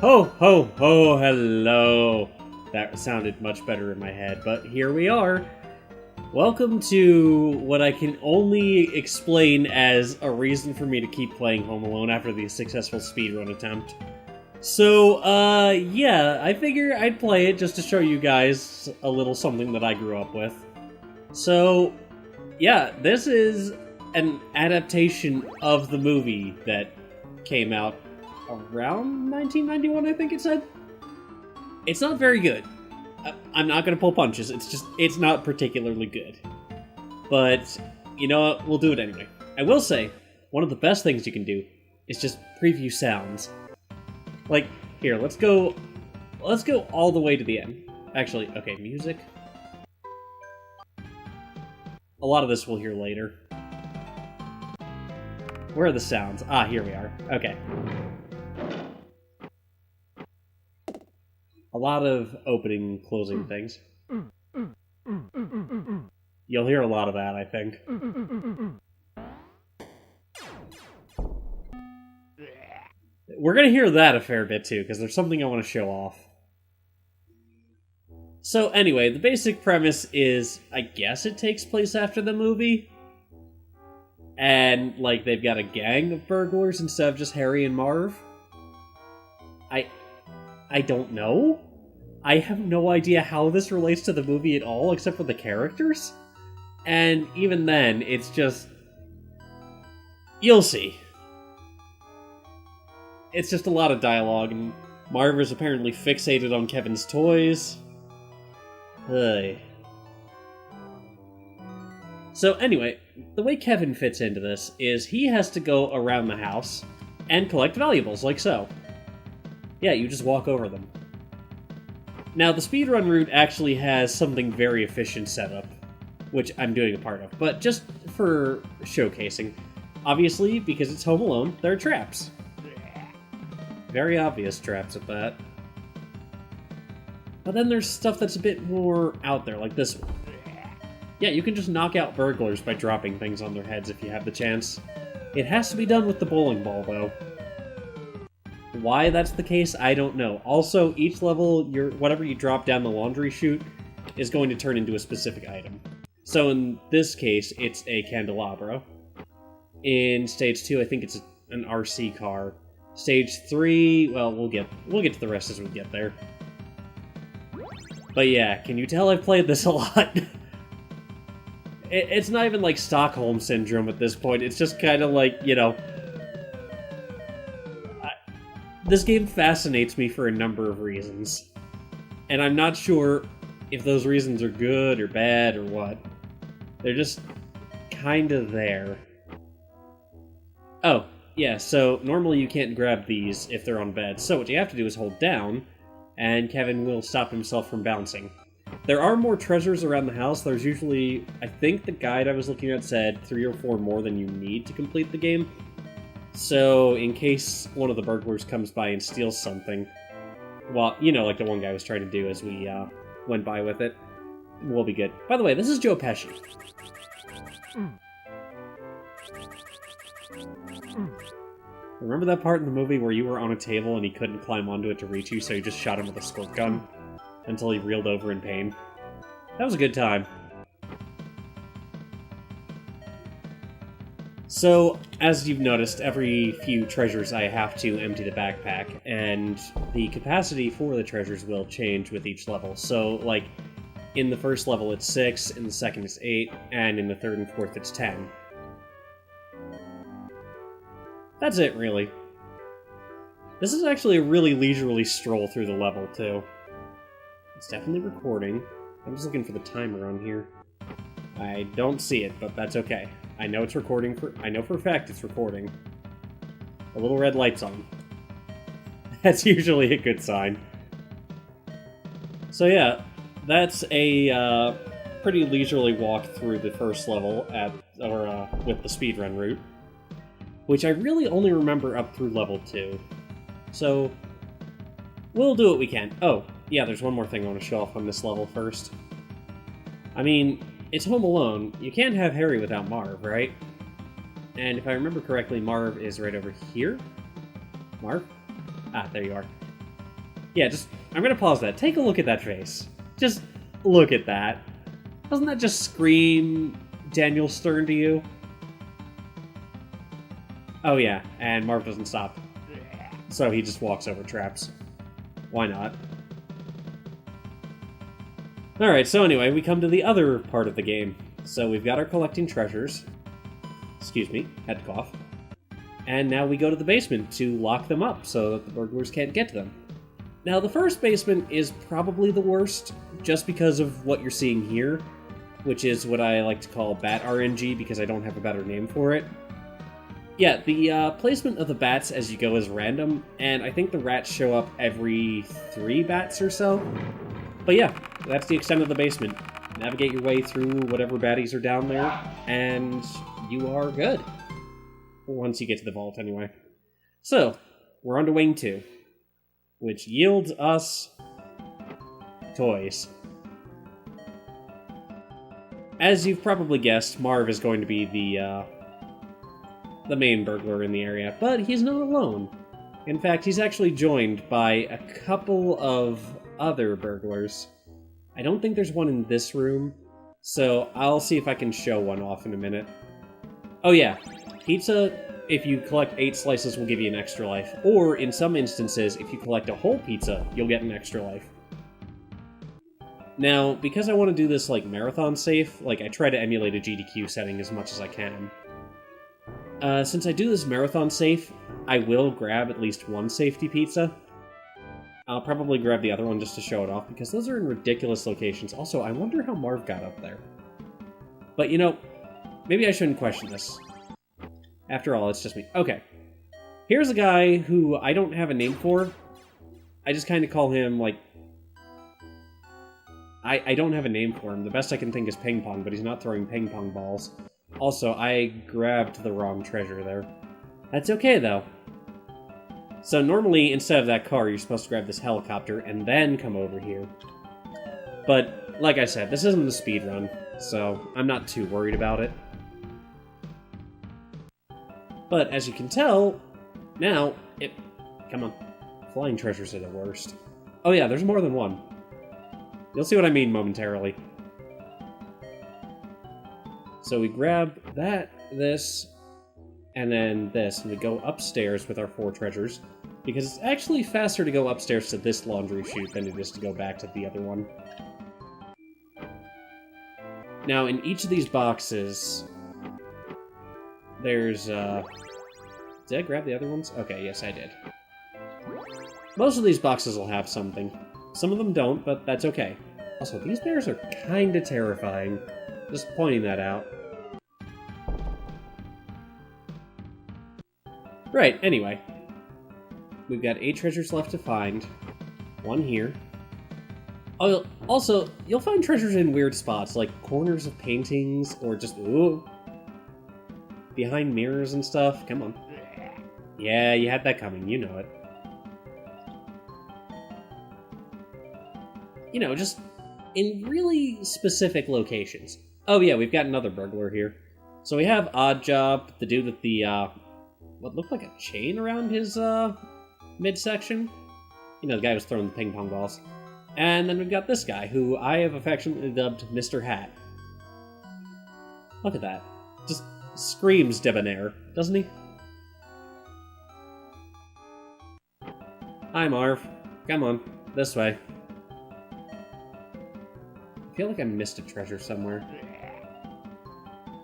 Ho, ho, ho, hello. That sounded much better in my head, but here we are. Welcome to what I can only explain as a reason for me to keep playing Home Alone after the successful speedrun attempt. So, yeah, I figure I'd play it just to show you guys a little something that I grew up with. So, yeah, this is an adaptation of the movie that came out around 1991, I think it said. It's not very good. I'm not gonna pull punches, it's not particularly good. But, you know what, we'll do it anyway. I will say, one of the best things you can do is just preview sounds. Like, here, let's go all the way to the end. Actually, okay, music. A lot of this we'll hear later. Where are the sounds? Ah, here we are. Okay. A lot of opening and closing things. You'll hear a lot of that, I think. We're gonna hear that a fair bit too, because there's something I want to show off. So anyway, the basic premise is, I guess it takes place after the movie. And, like, they've got a gang of burglars instead of just Harry and Marv. I don't know. I have no idea how this relates to the movie at all, except for the characters. And even then, it's just... you'll see. It's just a lot of dialogue, and Marv is apparently fixated on Kevin's toys. Ugh. So anyway, the way Kevin fits into this is he has to go around the house and collect valuables, like so. Yeah, you just walk over them. Now, the speedrun route actually has something very efficient set up, which I'm doing a part of, but just for showcasing. Obviously, because it's Home Alone, there are traps. Very obvious traps at that. But then there's stuff that's a bit more out there, like this one. Yeah, you can just knock out burglars by dropping things on their heads if you have the chance. It has to be done with the bowling ball, though. Why that's the case, I don't know. Also, each level, whatever you drop down the Laundry Chute is going to turn into a specific item. So in this case, it's a candelabra. In Stage 2, I think it's an RC car. Stage 3, well, we'll get to the rest as we get there. But yeah, can you tell I've played this a lot? It's not even like Stockholm Syndrome at this point, it's just kind of like, you know... This game fascinates me for a number of reasons. And I'm not sure if those reasons are good or bad or what. They're just kind of there. Oh, yeah, so normally you can't grab these if they're on beds, so what you have to do is hold down, and Kevin will stop himself from bouncing. There are more treasures around the house. There's usually, I think the guide I was looking at said 3 or 4 more than you need to complete the game. So, in case one of the burglars comes by and steals something, well, you know, like the one guy was trying to do as we went by with it, we'll be good. By the way, this is Joe Pesci. Remember that part in the movie where you were on a table and he couldn't climb onto it to reach you, so you just shot him with a squirt gun until he reeled over in pain? That was a good time. So, as you've noticed, every few treasures I have to empty the backpack, and the capacity for the treasures will change with each level. So, like, in the first level it's 6, in the second it's 8, and in the third and fourth it's 10. That's it, really. This is actually a really leisurely stroll through the level, too. It's definitely recording. I'm just looking for the timer on here. I don't see it, but that's okay. I know it's recording I know for a fact it's recording. The little red light's on. That's usually a good sign. So yeah, that's a pretty leisurely walk through the first level with the speedrun route, which I really only remember up through level 2. So we'll do what we can. Oh, yeah, there's one more thing I want to show off on this level first. I mean, it's Home Alone. You can't have Harry without Marv, right? And if I remember correctly, Marv is right over here. Marv? Ah, there you are. Yeah, I'm gonna pause that. Take a look at that face. Just look at that. Doesn't that just scream Daniel Stern to you? Oh yeah, and Marv doesn't stop. So he just walks over traps. Why not? Alright, so anyway, we come to the other part of the game. So we've got our collecting treasures. Excuse me, had to cough. And now we go to the basement to lock them up so that the burglars can't get to them. Now, the first basement is probably the worst, just because of what you're seeing here, which is what I like to call Bat RNG because I don't have a better name for it. Yeah, the placement of the bats as you go is random, and I think the rats show up every 3 bats or so. But yeah, that's the extent of the basement. Navigate your way through whatever baddies are down there, and you are good. Once you get to the vault, anyway. So, we're on to Wing 2, which yields us toys. As you've probably guessed, Marv is going to be the main burglar in the area, but he's not alone. In fact, he's actually joined by a couple of other burglars. I don't think there's one in this room, so I'll see if I can show one off in a minute. Oh yeah, pizza, if you collect 8 slices, will give you an extra life. Or, in some instances, if you collect a whole pizza, you'll get an extra life. Now, because I want to do this, like, marathon safe, I try to emulate a GDQ setting as much as I can. Since I do this marathon safe, I will grab at least one safety pizza. I'll probably grab the other one just to show it off, because those are in ridiculous locations. Also, I wonder how Marv got up there. But, you know, maybe I shouldn't question this. After all, it's just me. Okay. Here's a guy who I don't have a name for. I just kind of call him, I don't have a name for him. The best I can think is ping pong, but he's not throwing ping pong balls. Also, I grabbed the wrong treasure there. That's okay, though. So normally, instead of that car, you're supposed to grab this helicopter and then come over here. But, like I said, this isn't a speedrun, so I'm not too worried about it. But as you can tell, now, come on. Flying treasures are the worst. Oh yeah, there's more than one. You'll see what I mean momentarily. So we grab that, this, and then this, and we go upstairs with our 4 treasures, because it's actually faster to go upstairs to this laundry chute than it is to go back to the other one. Now, in each of these boxes, there's, did I grab the other ones? Okay, yes, I did. Most of these boxes will have something. Some of them don't, but that's okay. Also, these bears are kinda terrifying. Just pointing that out. Right, anyway. We've got 8 treasures left to find. 1 here. Oh, also, you'll find treasures in weird spots, like corners of paintings, or just, ooh, behind mirrors and stuff. Come on. Yeah, you had that coming, you know it. You know, just in really specific locations. Oh yeah, we've got another burglar here. So we have Oddjob, the dude with the, what looked like a chain around his, midsection. You know, the guy who was throwing the ping pong balls. And then we've got this guy, who I have affectionately dubbed Mr. Hat. Look at that. Just screams debonair, doesn't he? Hi, Marv. Come on, this way. I feel like I missed a treasure somewhere.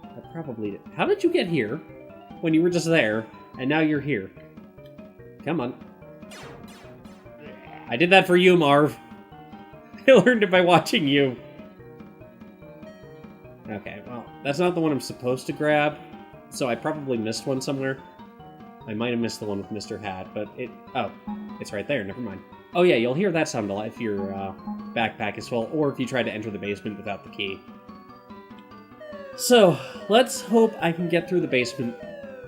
I probably did. How did you get here when you were just there, and now you're here? Come on. I did that for you, Marv. I learned it by watching you. Okay, well, that's not the one I'm supposed to grab, so I probably missed one somewhere. I might have missed the one with Mr. Hat, but oh, it's right there, never mind. Oh yeah, you'll hear that sound a lot if your backpack is full, or if you try to enter the basement without the key. So, let's hope I can get through the basement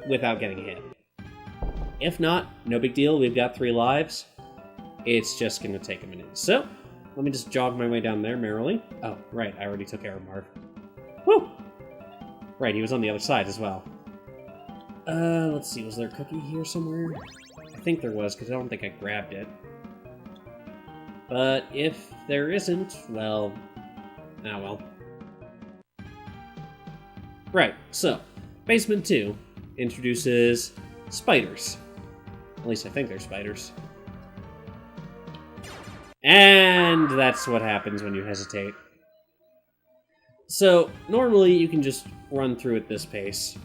without getting hit. If not, no big deal, we've got 3 lives. It's just gonna take a minute. So, let me just jog my way down there merrily. Oh, right, I already took care of Marv. Woo! Right, he was on the other side as well. Let's see, was there a cookie here somewhere? I think there was, because I don't think I grabbed it. But if there isn't, well... ah well. Right, so, Basement 2 introduces spiders. At least I think they're spiders. And that's what happens when you hesitate. So, normally you can just run through at this pace.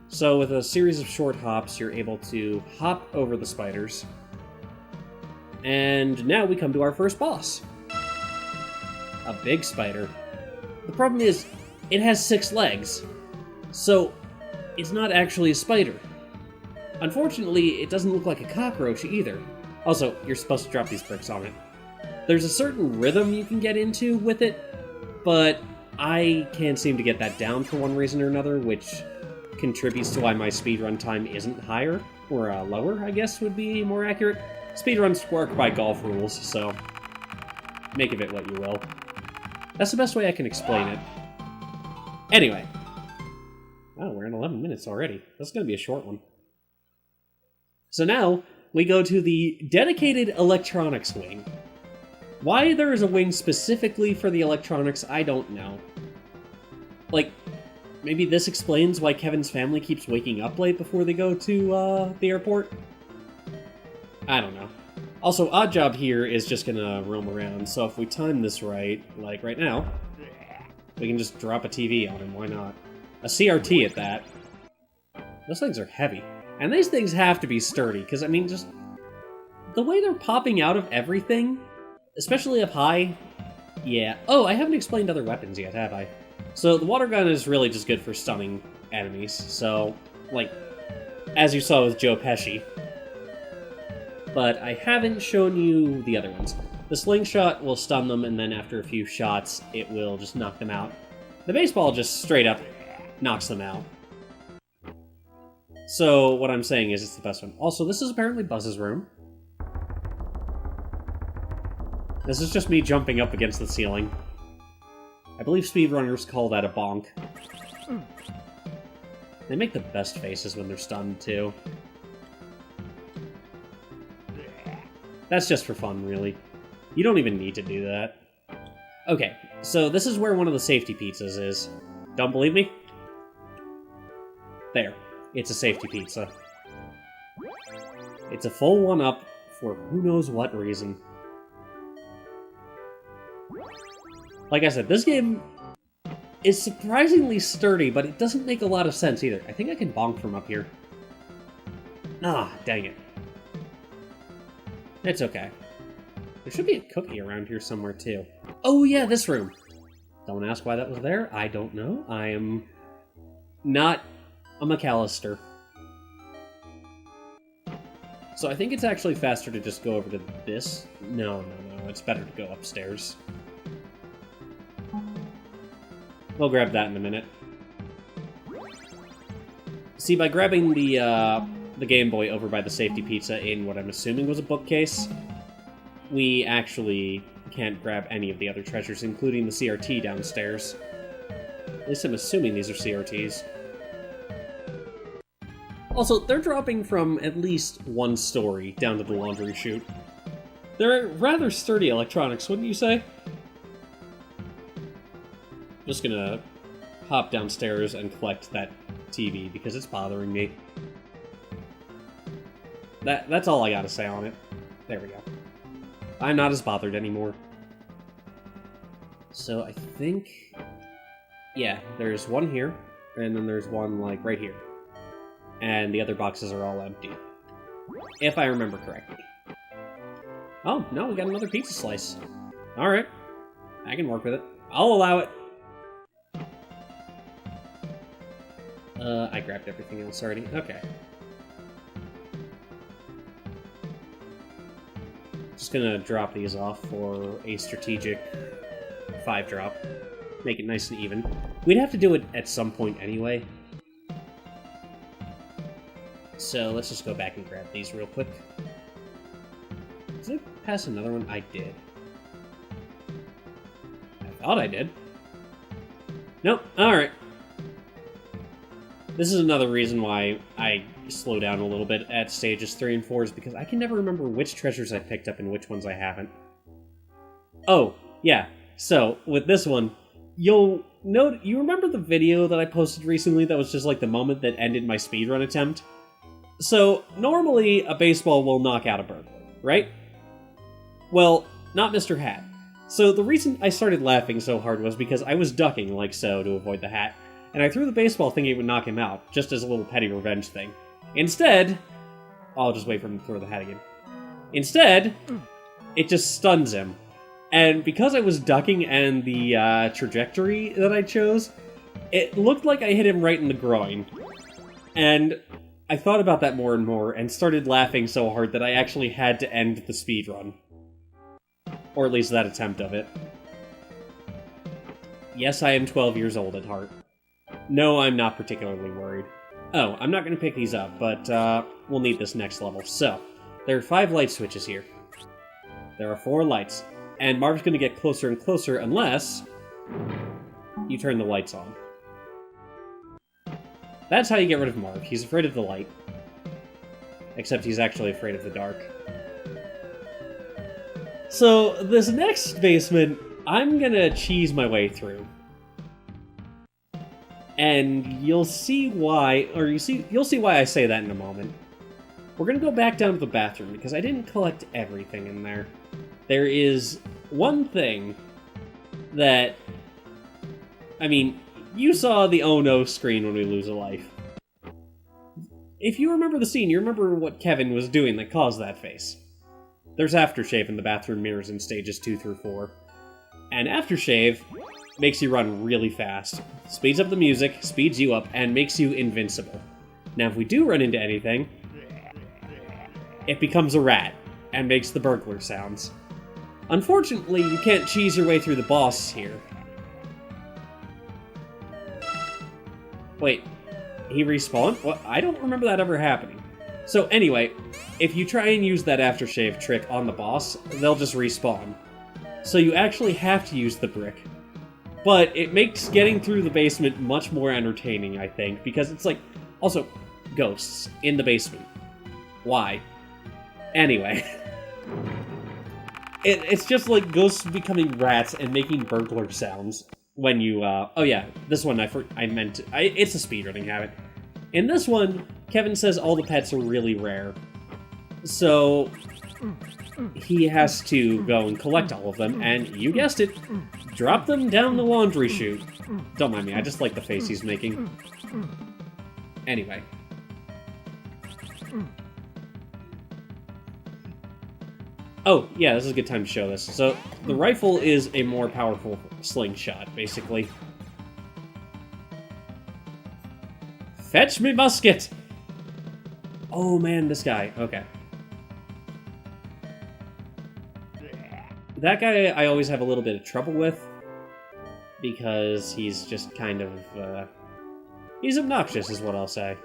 So with a series of short hops, you're able to hop over the spiders. And now we come to our first boss. A big spider. The problem is, it has 6 legs. So, it's not actually a spider. Unfortunately, it doesn't look like a cockroach either. Also, you're supposed to drop these bricks on it. There's a certain rhythm you can get into with it, but I can't seem to get that down for one reason or another, which contributes to why my speedrun time isn't higher, or lower, I guess would be more accurate. Speedruns work by golf rules, so make of it what you will. That's the best way I can explain it. Anyway. Oh, we're in 11 minutes already. That's going to be a short one. So now, we go to the dedicated electronics wing. Why there is a wing specifically for the electronics, I don't know. Like, maybe this explains why Kevin's family keeps waking up late before they go to, the airport? I don't know. Also, Oddjob here is just gonna roam around, so if we time this right, like right now, we can just drop a TV on him, why not? A CRT at that. Those things are heavy. And these things have to be sturdy, because, I mean, just... the way they're popping out of everything, especially up high, yeah. Oh, I haven't explained other weapons yet, have I? So, the water gun is really just good for stunning enemies, so, like, as you saw with Joe Pesci. But I haven't shown you the other ones. The slingshot will stun them, and then after a few shots, it will just knock them out. The baseball just straight up knocks them out. So, what I'm saying is it's the best one. Also, this is apparently Buzz's room. This is just me jumping up against the ceiling. I believe speedrunners call that a bonk. They make the best faces when they're stunned, too. That's just for fun, really. You don't even need to do that. Okay, so this is where one of the safety pizzas is. Don't believe me? There. It's a safety pizza. It's a full one-up for who knows what reason. Like I said, this game is surprisingly sturdy, but it doesn't make a lot of sense either. I think I can bonk from up here. Ah, dang it. It's okay. There should be a cookie around here somewhere, too. Oh yeah, this room! Don't ask why that was there. I don't know. I am not a McAllister. So I think it's actually faster to just go over to this. No. It's better to go upstairs. We'll grab that in a minute. See, by grabbing the Game Boy over by the safety pizza in what I'm assuming was a bookcase, we actually can't grab any of the other treasures, including the CRT downstairs. At least I'm assuming these are CRTs. Also, they're dropping from at least one story down to the Laundry Chute. They're rather sturdy electronics, wouldn't you say? Just gonna hop downstairs and collect that TV because it's bothering me. That's all I gotta say on it. There we go. I'm not as bothered anymore. So I think... yeah, there's one here, and then there's one, like, right here. And the other boxes are all empty. If I remember correctly. Oh, no, we got another pizza slice. Alright. I can work with it. I'll allow it. I grabbed everything else already. Okay. Just gonna drop these off for a strategic 5-drop. Make it nice and even. We'd have to do it at some point anyway. So let's just go back and grab these real quick. Did I pass another one? I did. I thought I did. Nope. Alright. This is another reason why I slow down a little bit at stages 3 and 4 is because I can never remember which treasures I picked up and which ones I haven't. Oh, yeah. So, with this one, you'll note... You remember the video that I posted recently that was just like the moment that ended my speedrun attempt? So, normally a baseball will knock out a burglar, right? Well, not Mr. Hat. So the reason I started laughing so hard was because I was ducking like so to avoid the hat, and I threw the baseball thinking it would knock him out, just as a little petty revenge thing. Instead... I'll just wait for him to throw the hat again. Instead, it just stuns him. And because I was ducking and the trajectory that I chose, it looked like I hit him right in the groin. And I thought about that more and more, and started laughing so hard that I actually had to end the speedrun. Or at least that attempt of it. Yes, I am 12 years old at heart. No, I'm not particularly worried. Oh, I'm not going to pick these up, but we'll need this next level. So, there are 5 light switches here. There are 4 lights. And Marv's going to get closer and closer unless you turn the lights on. That's how you get rid of Marv. He's afraid of the light. Except he's actually afraid of the dark. So, this next basement, I'm gonna cheese my way through. And you'll see why, or you'll see why I say that in a moment. We're gonna go back down to the bathroom, because I didn't collect everything in there. There is one thing that... I mean, you saw the oh no screen when we lose a life. If you remember the scene, you remember what Kevin was doing that caused that face. There's aftershave in the bathroom mirrors in stages 2 through 4. And aftershave makes you run really fast, speeds up the music, speeds you up, and makes you invincible. Now if we do run into anything, it becomes a rat, and makes the burglar sounds. Unfortunately, you can't cheese your way through the boss here. Wait, he respawned? What? I don't remember that ever happening. So anyway, if you try and use that aftershave trick on the boss, they'll just respawn. So you actually have to use the brick. But it makes getting through the basement much more entertaining, I think, because it's like... Also, ghosts in the basement. Why? Anyway. It's just like ghosts becoming rats and making burglar sounds when you, oh yeah, this one I meant to, it's a speedrunning habit. In this one, Kevin says all the pets are really rare. So, he has to go and collect all of them, and you guessed it, drop them down the laundry chute. Don't mind me, I just like the face he's making. Anyway. Oh, yeah, this is a good time to show this. So, the rifle is a more powerful slingshot, basically. Fetch me musket! Oh man, this guy. Okay. That guy I always have a little bit of trouble with, because he's just kind of, he's obnoxious is what I'll say.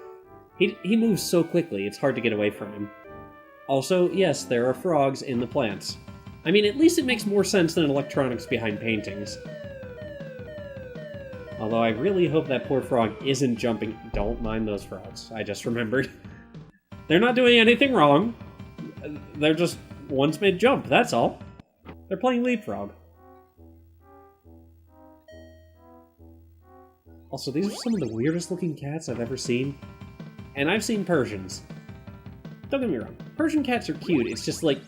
He moves so quickly, it's hard to get away from him. Also, yes, there are frogs in the plants. I mean, at least it makes more sense than electronics behind paintings. Although I really hope that poor frog isn't jumping... Don't mind those frogs, I just remembered. They're not doing anything wrong. They're just one's mid-jump, that's all. They're playing leapfrog. Also, these are some of the weirdest looking cats I've ever seen. And I've seen Persians. Don't get me wrong, Persian cats are cute, it's just like...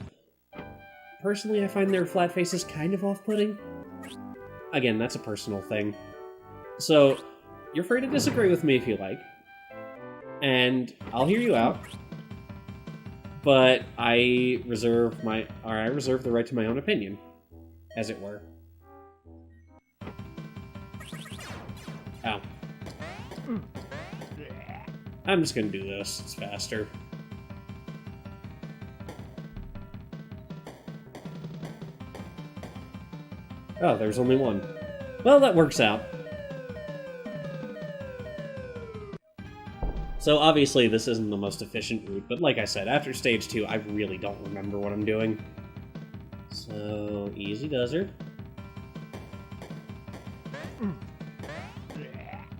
Personally, I find their flat faces kind of off-putting. Again, that's a personal thing. So, you're free to disagree with me if you like. And I'll hear you out. But I reserve the right to my own opinion, as it were. Ow. I'm just gonna do this, it's faster. Oh, there's only one. Well, that works out. So obviously this isn't the most efficient route, but like I said, after stage 2, I really don't remember what I'm doing. So, easy does her.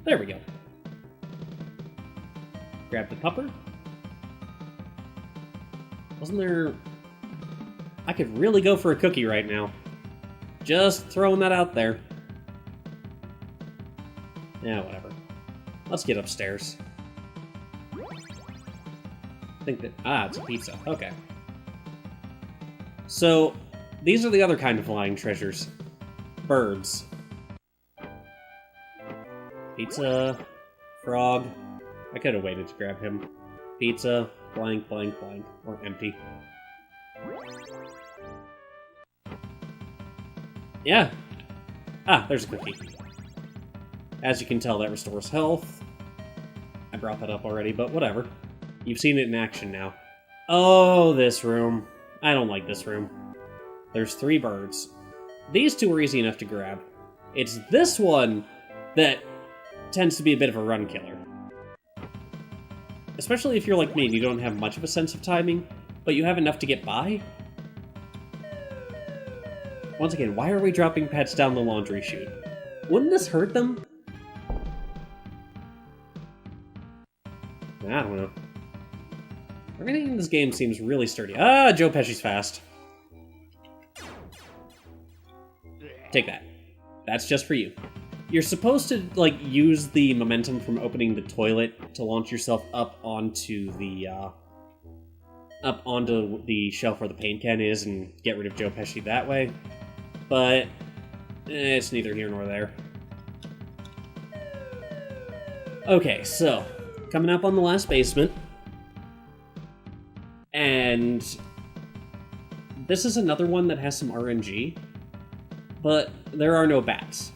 There we go. Grab the pupper, Wasn't there... I could really go for a cookie right now. Just throwing that out there. Yeah, whatever. Let's get upstairs. I think that... Ah, it's a pizza. Okay. So, these are the other kind of flying treasures. Birds. Pizza. Frog. I could have waited to grab him. Pizza. Blank, blank, blank. Or empty. Yeah. Ah, there's a cookie. As you can tell, that restores health. I brought that up already, but whatever. You've seen it in action now. Oh, this room. I don't like this room. There's 3 birds. These 2 are easy enough to grab. It's this one that tends to be a bit of a run killer. Especially if you're like me and you don't have much of a sense of timing, but you have enough to get by. Once again, why are we dropping pets down the laundry chute? Wouldn't this hurt them? I don't know. Everything in this game seems really sturdy. Ah, Joe Pesci's fast. Take that. That's just for you. You're supposed to, like, use the momentum from opening the toilet to launch yourself up onto the shelf where the paint can is and get rid of Joe Pesci that way. But it's neither here nor there. Okay, so coming up on the last basement. And this is another one that has some RNG, but there are no bats.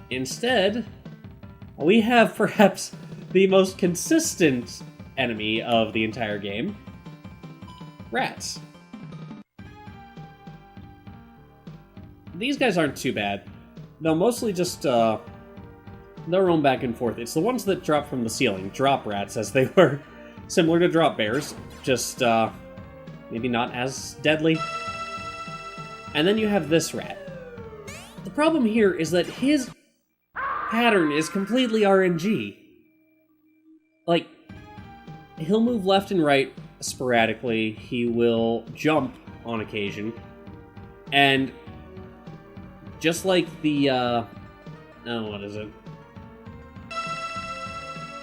Instead, we have perhaps the most consistent enemy of the entire game. Rats. These guys aren't too bad. They'll mostly just, they'll roam back and forth. It's the ones that drop from the ceiling, drop rats as they were. Similar to drop bears, just, maybe not as deadly. And then you have this rat. The problem here is that his pattern is completely RNG. Like, he'll move left and right sporadically, he will jump on occasion, and just like the, oh, what is it?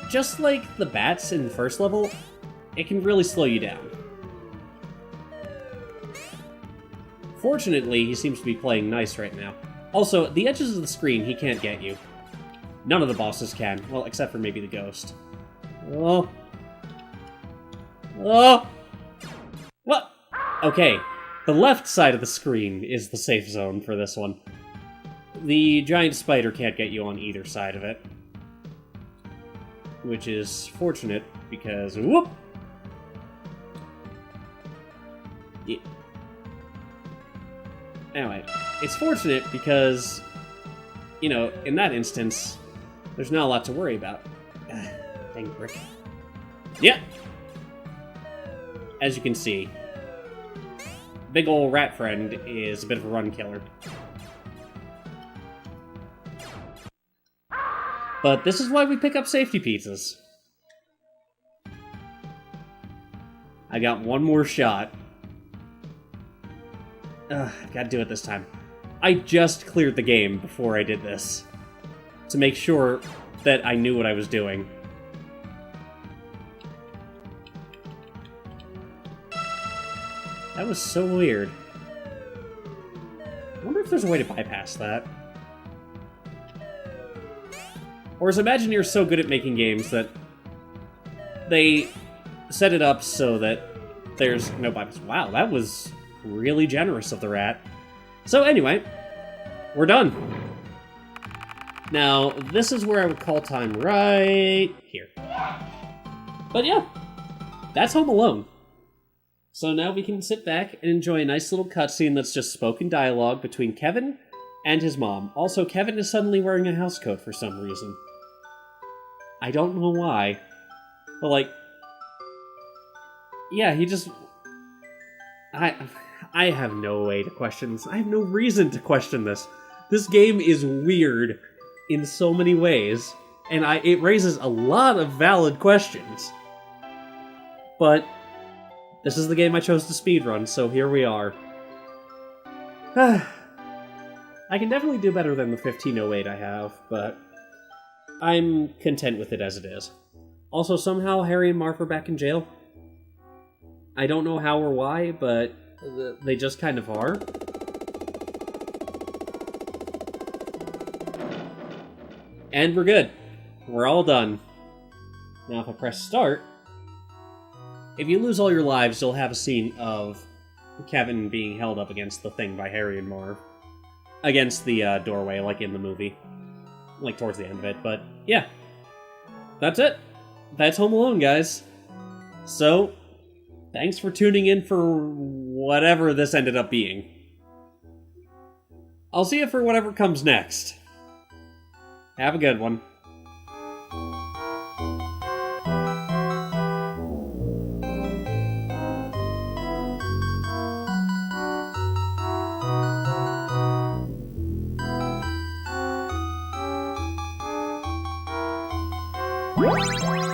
Just like the bats in the first level, it can really slow you down. Fortunately, he seems to be playing nice right now. Also, the edges of the screen, he can't get you. None of the bosses can. Well, except for maybe the ghost. Oh. Oh! What? Okay, the left side of the screen is the safe zone for this one. The giant spider can't get you on either side of it. Which is fortunate, because... Whoop! Yeah. Anyway, it's fortunate because, you know, in that instance, there's not a lot to worry about. Dang brick. Yeah! As you can see, big ol' rat friend is a bit of a run killer. But this is why we pick up safety pizzas. I got one more shot. I've got to do it this time. I just cleared the game before I did this, to make sure that I knew what I was doing. That was so weird. I wonder if there's a way to bypass that. Or is Imagineer so good at making games that they set it up so that there's no bypass? Wow, that was really generous of the rat. So anyway, we're done. Now, this is where I would call time right here. But yeah, that's Home Alone. So now we can sit back and enjoy a nice little cutscene that's just spoken dialogue between Kevin and his mom. Also, Kevin is suddenly wearing a housecoat for some reason. I don't know why. But, like... Yeah, he just... I have no way to question this. I have no reason to question this. This game is weird in so many ways, and it raises a lot of valid questions. But This is the game I chose to speedrun, so here we are. I can definitely do better than the 1508 I have, but I'm content with it as it is. Also, somehow Harry and Marv are back in jail. I don't know how or why, but they just kind of are. And we're good. We're all done. Now if I press start, if you lose all your lives, you'll have a scene of Kevin being held up against the thing by Harry and Marv. Against the doorway, like in the movie. Like towards the end of it, but yeah. That's it. That's Home Alone, guys. So, thanks for tuning in for whatever this ended up being. I'll see you for whatever comes next. Have a good one. What?